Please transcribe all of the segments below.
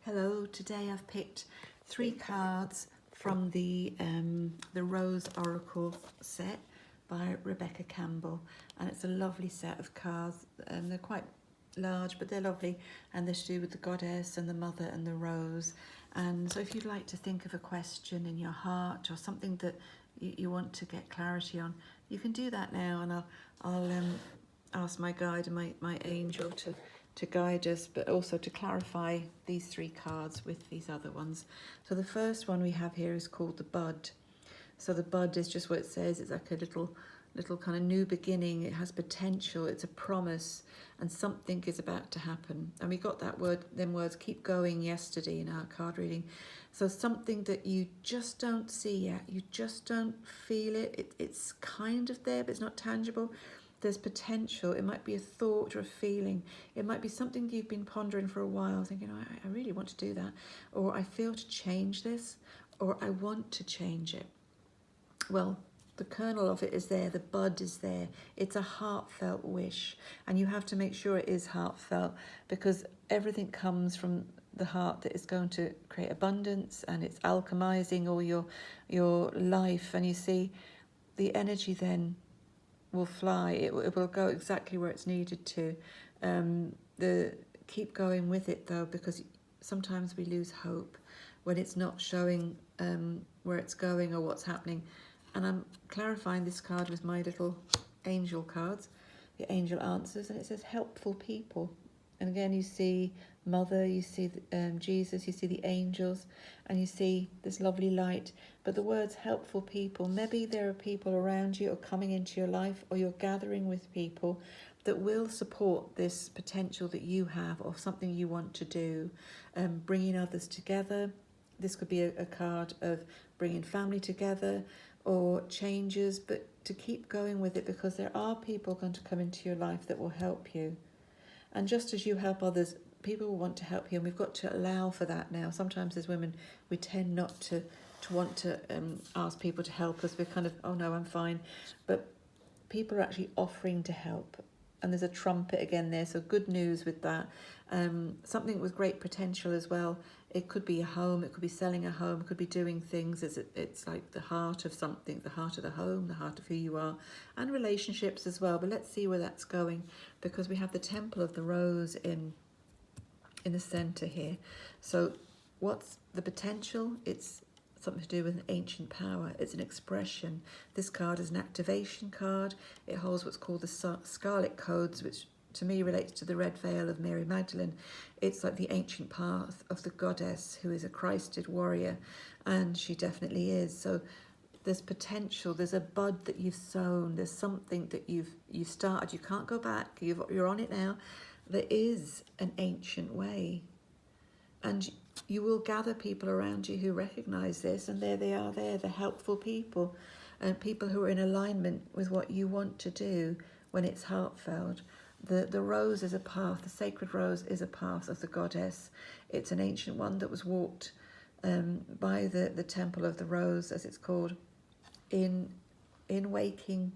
Hello, today I've picked 3 cards from the Rose Oracle set by Rebecca Campbell, and it's a lovely set of cards. They're quite large, but they're lovely, and they're to do with the goddess and the mother and the rose. And so if you'd like to think of a question in your heart or something that you want to get clarity on, you can do that now, and I'll ask my guide and my angel to guide us, but also to clarify these 3 cards with these other ones. So the first one we have here is called the Bud. So the bud is just what it says. It's like a little kind of new beginning. It has potential. It's a promise, and something is about to happen. And we got that word, them words, keep going, yesterday in our card reading. So something that you just don't see yet. You just don't feel it. It's kind of there, but it's not tangible. There's potential. It might be a thought or a feeling. It might be something you've been pondering for a while, thinking, oh, I really want to do that. Or I feel to change this, or I want to change it. Well, the kernel of it is there, the bud is there. It's a heartfelt wish, and you have to make sure it is heartfelt, because everything comes from the heart that is going to create abundance, and it's alchemizing all your life. And you see, the energy then will fly. It will go exactly where it's needed to. Keep going with it though, because sometimes we lose hope when it's not showing where it's going or what's happening. And I'm clarifying this card with my little angel cards, the angel answers, and it says helpful people. And again, you see Mother, you see Jesus, you see the angels, and you see this lovely light. But the words helpful people, maybe there are people around you or coming into your life, or you're gathering with people that will support this potential that you have, or something you want to do, bringing others together. This could be a card of bringing family together or changes, but to keep going with it, because there are people going to come into your life that will help you. And just as you help others, people will want to help you, and we've got to allow for that now. Sometimes as women, we tend not to want to ask people to help us. We're kind of, oh no, I'm fine. But people are actually offering to help. And there's a trumpet again there, so good news with that. Something with great potential as well. It could be a home, it could be selling a home, it could be doing things. It's like the heart of something, the heart of the home, the heart of who you are, and relationships as well. But let's see where that's going, because we have the Temple of the Rose in the centre here. So what's the potential? It's something to do with an ancient power. It's an expression. This card is an activation card. It holds what's called the Scarlet Codes, which to me relates to the red veil of Mary Magdalene. It's like the ancient path of the goddess, who is a Christed warrior, and she definitely is. So there's potential. There's a bud that you've sown. There's something that you've started. You can't go back. You're on it now. There is an ancient way, and you will gather people around you who recognize this, and there they are there, the helpful people, and people who are in alignment with what you want to do when it's heartfelt. The rose is a path, the sacred rose is a path of the goddess. It's an ancient one that was walked by the Temple of the Rose, as it's called, in waking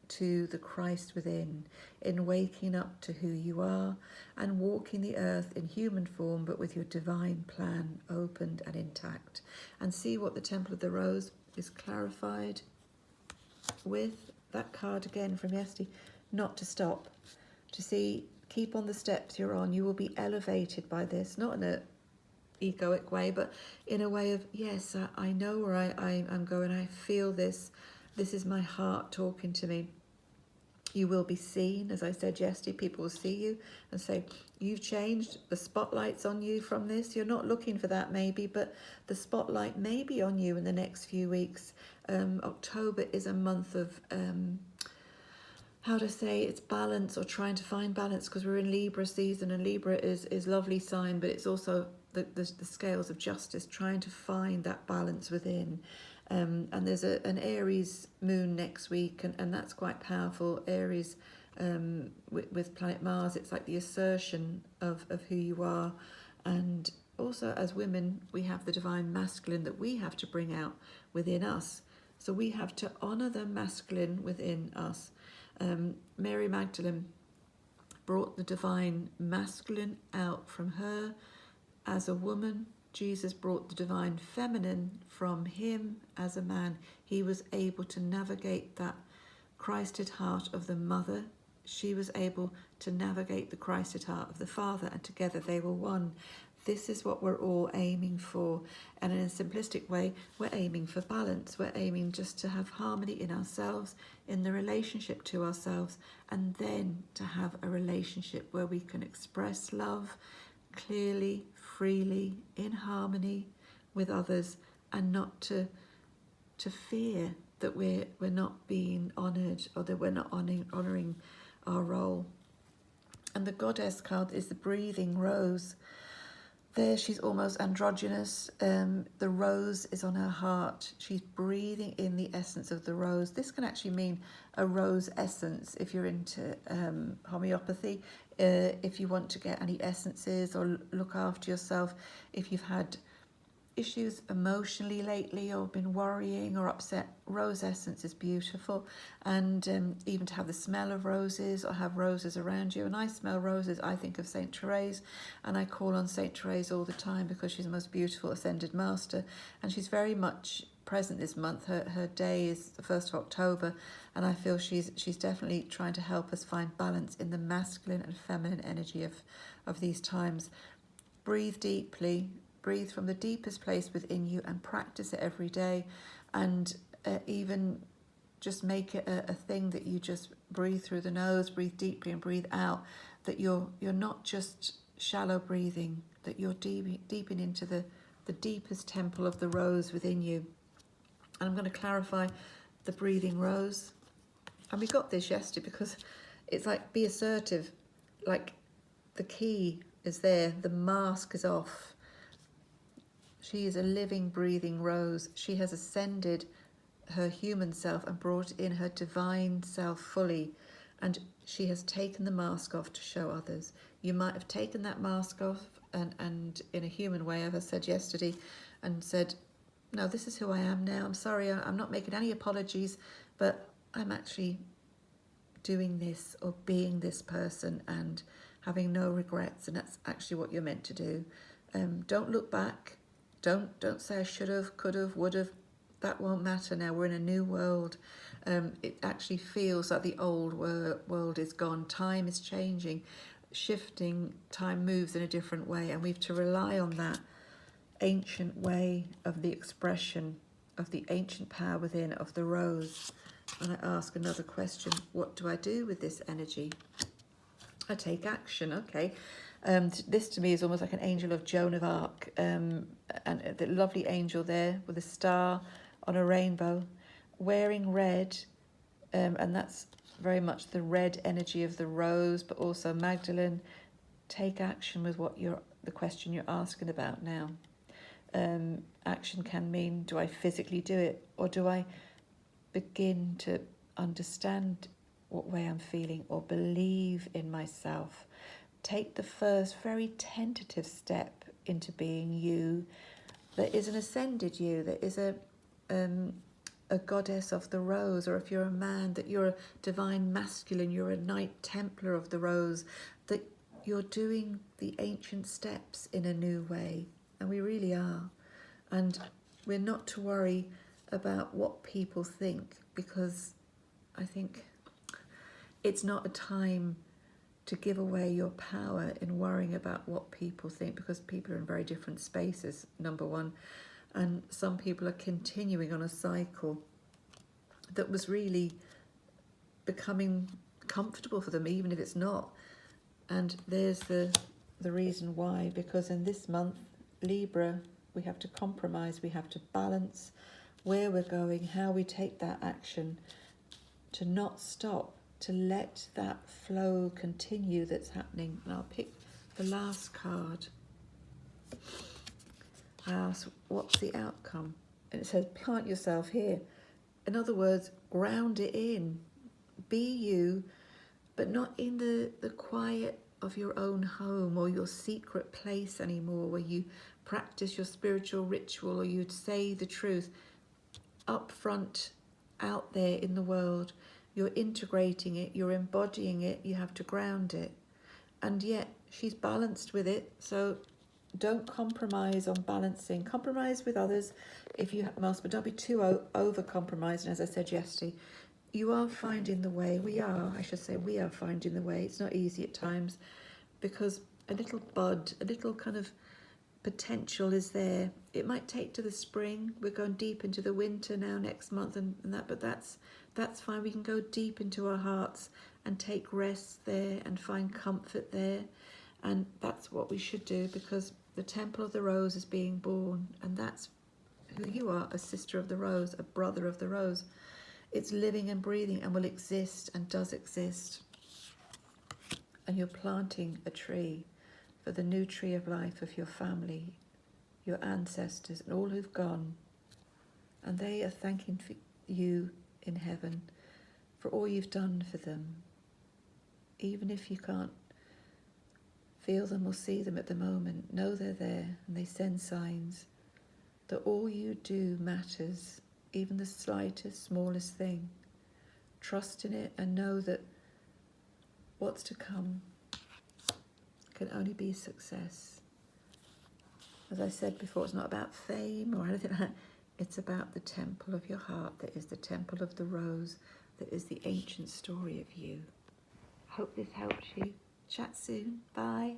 to the Christ within, in waking up to who you are, and walking the earth in human form, but with your divine plan opened and intact. And see what the Temple of the Rose is clarified with. That card again from yesterday, not to stop, to see, keep on the steps you're on. You will be elevated by this, not in a egoic way, but in a way of, yes, I know where I'm going. I feel this. This is my heart talking to me. You will be seen, as I said yesterday. People will see you and say, you've changed. The spotlight's on you from this. You're not looking for that maybe, but the spotlight may be on you in the next few weeks. October is a month of, how to say, it's balance, or trying to find balance, because we're in Libra season, and Libra is lovely sign, but it's also the scales of justice, trying to find that balance within. And there's an Aries moon next week, and that's quite powerful. Aries with planet Mars, it's like the assertion of who you are. And also as women, we have the divine masculine that we have to bring out within us. So we have to honour the masculine within us. Mary Magdalene brought the divine masculine out from her as a woman. Jesus brought the divine feminine from him as a man. He was able to navigate that Christed heart of the mother. She was able to navigate the Christed heart of the father, and together they were one. This is what we're all aiming for. And in a simplistic way, we're aiming for balance. We're aiming just to have harmony in ourselves, in the relationship to ourselves, and then to have a relationship where we can express love clearly, freely, in harmony with others, and not to fear that we're not being honoured, or that we're not honouring our role. And the goddess card is the breathing rose. There she's almost androgynous. The rose is on her heart. She's breathing in the essence of the rose. This can actually mean a rose essence if you're into homeopathy. If you want to get any essences or look after yourself, if you've had issues emotionally lately or been worrying or upset, rose essence is beautiful. And even to have the smell of roses or have roses around you. And I smell roses, I think of Saint Therese, and I call on Saint Therese all the time because she's the most beautiful ascended master, and she's very much present this month. Her day is the 1st of October, and I feel she's definitely trying to help us find balance in the masculine and feminine energy of these times. Breathe deeply. Breathe from the deepest place within you and practice it every day, and even just make it a thing that you just breathe through the nose, breathe deeply and breathe out, that you're not just shallow breathing, that you're deeping into the deepest temple of the rose within you. And I'm going to clarify the breathing rose. And we got this yesterday because it's like, be assertive, like the key is there, the mask is off. She is a living, breathing rose. She has ascended her human self and brought in her divine self fully. And she has taken the mask off to show others. You might have taken that mask off and in a human way, as I said yesterday, and said, no, this is who I am now. I'm sorry, I'm not making any apologies, but I'm actually doing this or being this person and having no regrets. And that's actually what you're meant to do. Don't look back. Don't say I should have, could have, would have. That won't matter now. We're in a new world. It actually feels like the old world is gone. Time is changing, shifting. Time moves in a different way, and we have to rely on that ancient way of the expression of the ancient power within, of the rose. And I ask another question: what do I do with this energy? I take action. Okay. This to me is almost like an angel of Joan of Arc, and the lovely angel there with a star on a rainbow, wearing red, and that's very much the red energy of the rose. But also, Magdalene, take action with the question you're asking about now. Action can mean, do I physically do it, or do I begin to understand what way I'm feeling or believe in myself? Take the first very tentative step into being you. There is an ascended you. There is a goddess of the rose, or if you're a man, that you're a divine masculine, you're a Knight Templar of the rose, that you're doing the ancient steps in a new way. And we really are. And we're not to worry about what people think, because I think it's not a time to give away your power in worrying about what people think, because people are in very different spaces, number one. And some people are continuing on a cycle that was really becoming comfortable for them, even if it's not. And there's the reason why, because in this month, Libra, we have to compromise, we have to balance where we're going, how we take that action, to not stop, to let that flow continue that's happening. And I'll pick the last card. I ask, what's the outcome? And it says, plant yourself here. In other words, ground it in. Be you, but not in the quiet of your own home or your secret place anymore, where you practice your spiritual ritual or you'd say the truth. Up front, out there in the world, you're integrating it, you're embodying it, you have to ground it. And yet she's balanced with it, so don't compromise on balancing. Compromise with others if you must, but don't be too over compromised. And as I said yesterday, you are finding the way. We are finding the way. It's not easy at times, because a little bud, a little kind of potential is there. It might take to the spring. We're going deep into the winter now next month, and that, but that's fine. We can go deep into our hearts and take rest there and find comfort there. And that's what we should do, because the Temple of the Rose is being born, and that's who you are, a sister of the rose, a brother of the rose. It's living and breathing and will exist and does exist. And you're planting a tree for the new tree of life of your family, your ancestors, and all who've gone. And they are thanking you in heaven for all you've done for them. Even if you can't feel them or see them at the moment, know they're there, and they send signs that all you do matters, even the slightest, smallest thing. Trust in it and know that what's to come can only be success. As I said before, it's not about fame or anything like that. It's about the temple of your heart, that is the temple of the rose, that is the ancient story of you. Hope this helps you. Chat soon. Bye.